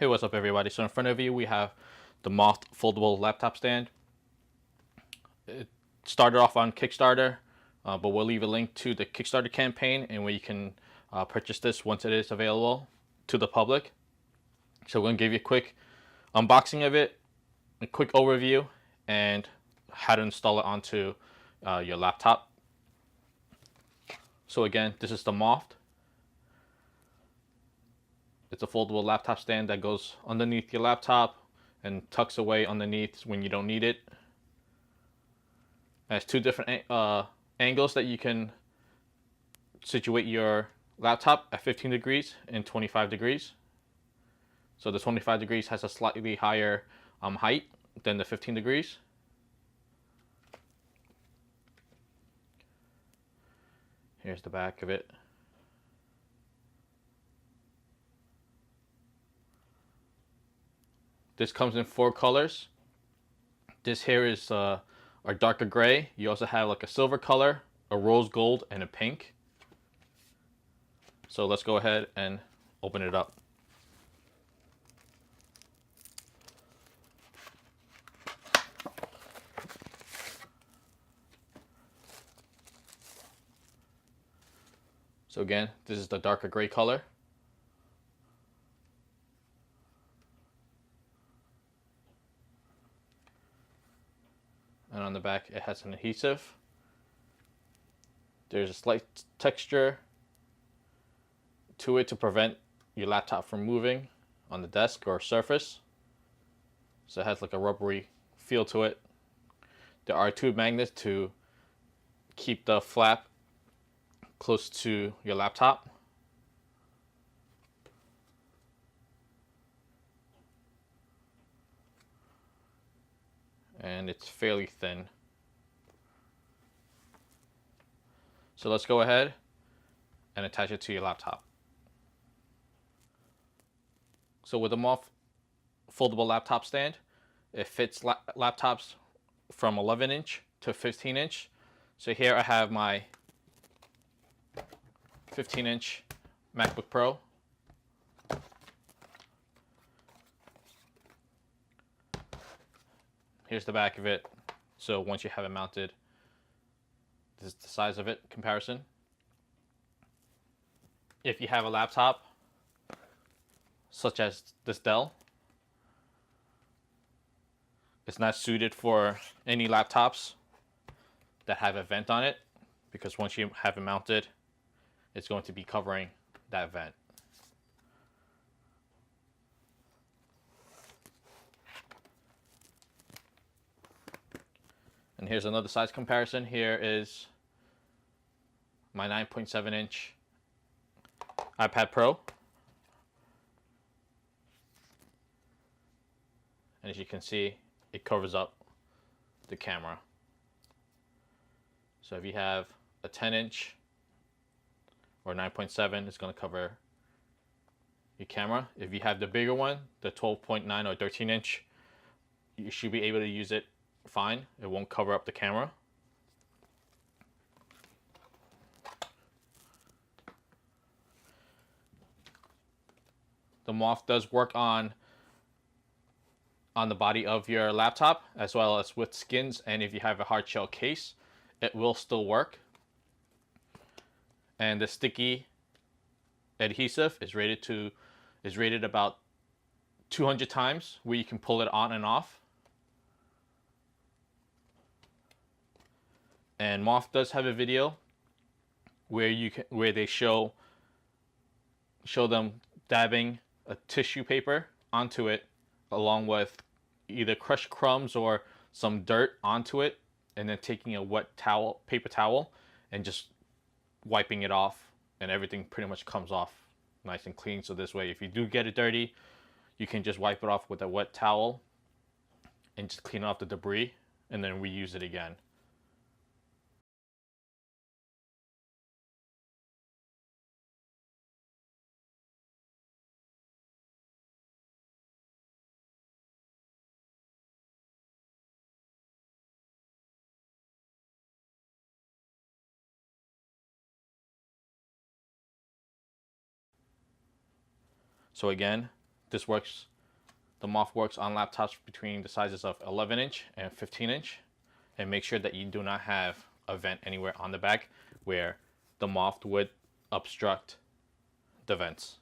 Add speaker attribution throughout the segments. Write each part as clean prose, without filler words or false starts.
Speaker 1: Hey, what's up everybody? So in front of you we have the MOFT foldable laptop stand. It started off on Kickstarter, but we'll leave a link to the Kickstarter campaign and where you can purchase this once it is available to the public. So we're going to give you a quick unboxing of it, a quick overview, and how to install it onto your laptop. So again, this is the MOFT. It's a foldable laptop stand that goes underneath your laptop and tucks away underneath when you don't need it. It has two different angles that you can situate your laptop at 15 degrees and 25 degrees. So the 25 degrees has a slightly higher height than the 15 degrees. Here's the back of it. This comes in 4 colors. This here is our darker gray. You also have like a silver color, a rose gold, and a pink. So let's go ahead and open it up. So again, this is the darker gray color. And on the back it has an adhesive. There's a slight texture to it to prevent your laptop from moving on the desk or surface. So it has like a rubbery feel to it. There are 2 magnets to keep the flap close to your laptop. And it's fairly thin. So let's go ahead and attach it to your laptop. So with the MOFT foldable laptop stand, it fits laptops from 11-inch to 15-inch. So here I have my 15-inch MacBook Pro. Here's the back of it. So once you have it mounted, this is the size of it comparison. If you have a laptop such as this Dell, it's not suited for any laptops that have a vent on it, because once you have it mounted, it's going to be covering that vent. And here's another size comparison. Here is my 9.7-inch iPad Pro. And as you can see, it covers up the camera. So if you have a 10-inch or 9.7, it's going to cover your camera. If you have the bigger one, the 12.9 or 13-inch, you should be able to use it fine. It won't cover up the camera. The MOFT does work on the body of your laptop as well as with skins, and if you have a hard shell case, it will still work. And the sticky adhesive is rated about 200 times, where you can pull it on and off. And MOFT does have a video where they show them dabbing a tissue paper onto it, along with either crushed crumbs or some dirt onto it, and then taking a wet paper towel and just wiping it off, and everything pretty much comes off nice and clean. So this way, if you do get it dirty, you can just wipe it off with a wet towel and just clean off the debris and then reuse it again. So again, this works The MOFT works on laptops between the sizes of 11-inch and 15-inch. And make sure that you do not have a vent anywhere on the back where the MOFT would obstruct the vents.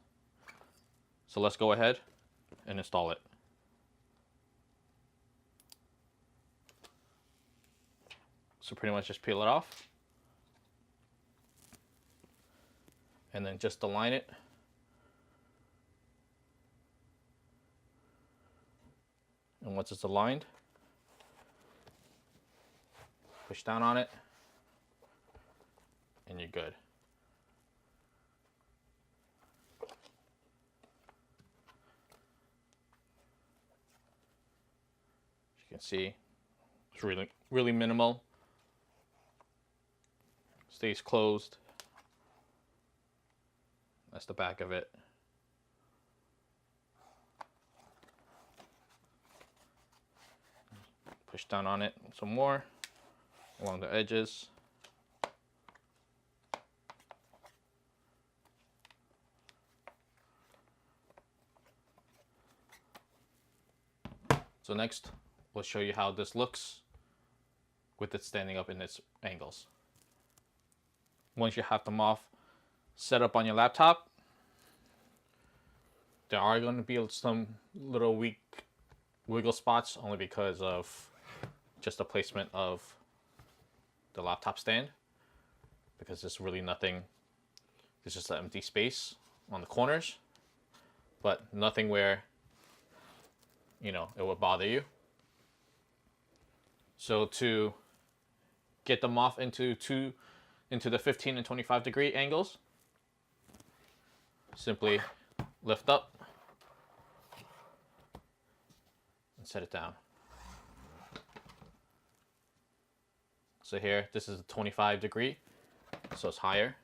Speaker 1: So let's go ahead and install it. So pretty much just peel it off. And then just align it. And once it's aligned, push down on it, and you're good. As you can see, it's really minimal. Stays closed. That's the back of it. Push down on it some more along the edges. So next, we'll show you how this looks with it standing up in its angles. Once you have the MOFT set up on your laptop, there are going to be some little weak wiggle spots, only because of just the placement of the laptop stand, because there's really nothing, there's just an empty space on the corners, but nothing where, you know, it would bother you. So to get the MOFT into the 15 and 25 degree angles, simply lift up and set it down. So here, this is a 25 degree, so it's higher.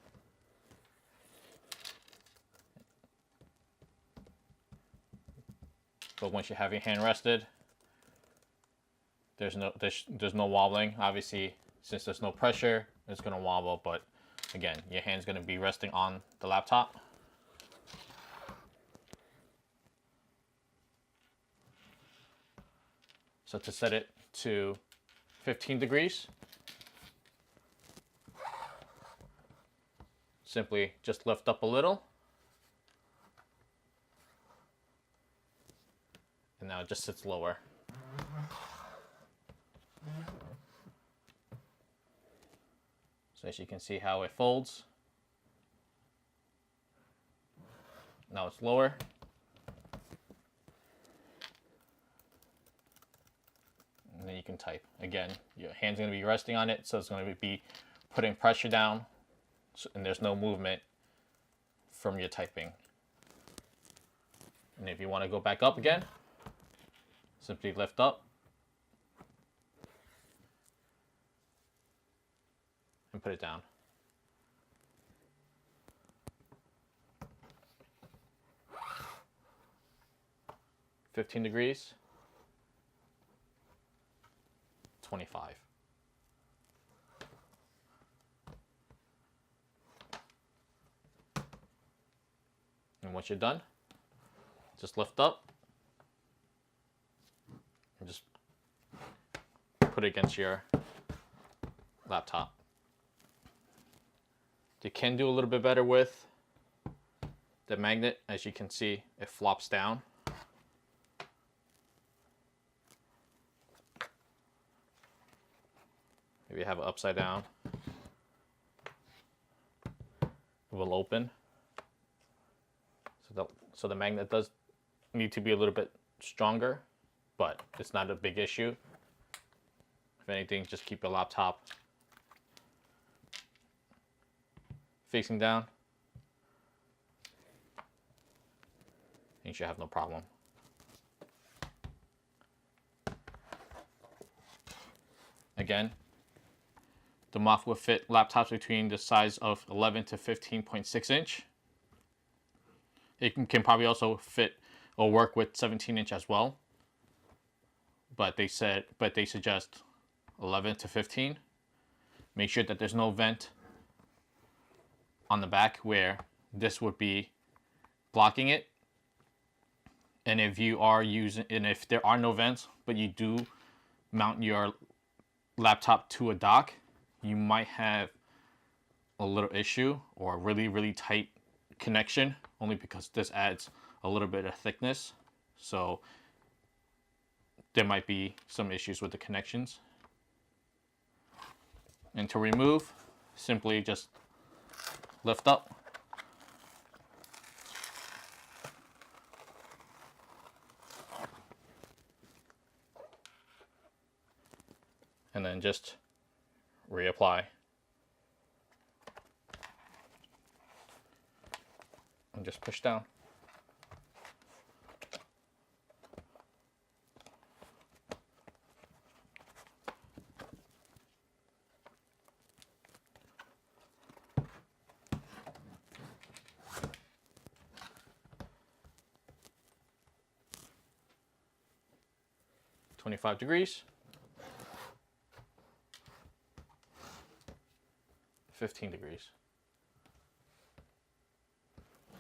Speaker 1: But once you have your hand rested, there's no wobbling. Obviously, since there's no pressure, it's gonna wobble, but again, your hand's gonna be resting on the laptop. So to set it to 15 degrees, simply just lift up a little, and now it just sits lower. So as you can see how it folds. Now it's lower. And then you can type. Again, your hand's going to be resting on it, so it's going to be putting pressure down, and there's no movement from your typing. And if you want to go back up again, simply lift up and put it down. "15 degrees, 25. And once you're done, just lift up and just put it against your laptop. You can do a little bit better with the magnet. As you can see, it flops down. If you have it upside down, it will open. So the magnet does need to be a little bit stronger, but it's not a big issue. If anything, just keep your laptop facing down, and you should have no problem. Again, the MOFT will fit laptops between the size of 11 to 15.6 inch. It can probably also fit or work with 17-inch as well, but they suggest 11 to 15. Make sure that there's no vent on the back where this would be blocking it, And if you are using, and if there are no vents, but you do mount your laptop to a dock, you might have a little issue or a really tight connection, only because this adds a little bit of thickness. So there might be some issues with the connections. And to remove, simply just lift up. And then just reapply. And just push down. .25 degrees. 15 degrees.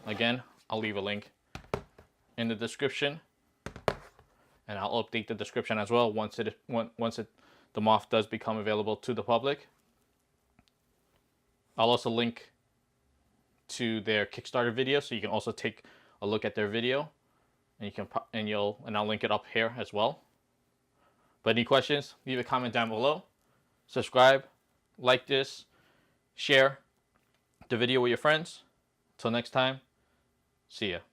Speaker 1: Again, I'll leave a link in the description, and I'll update the description as well once the MOFT does become available to the public. I'll also link to their Kickstarter video, so you can also take a look at their video, and I'll link it up here as well. But any questions, leave a comment down below. Subscribe, like this, share the video with your friends. Till next time, see ya.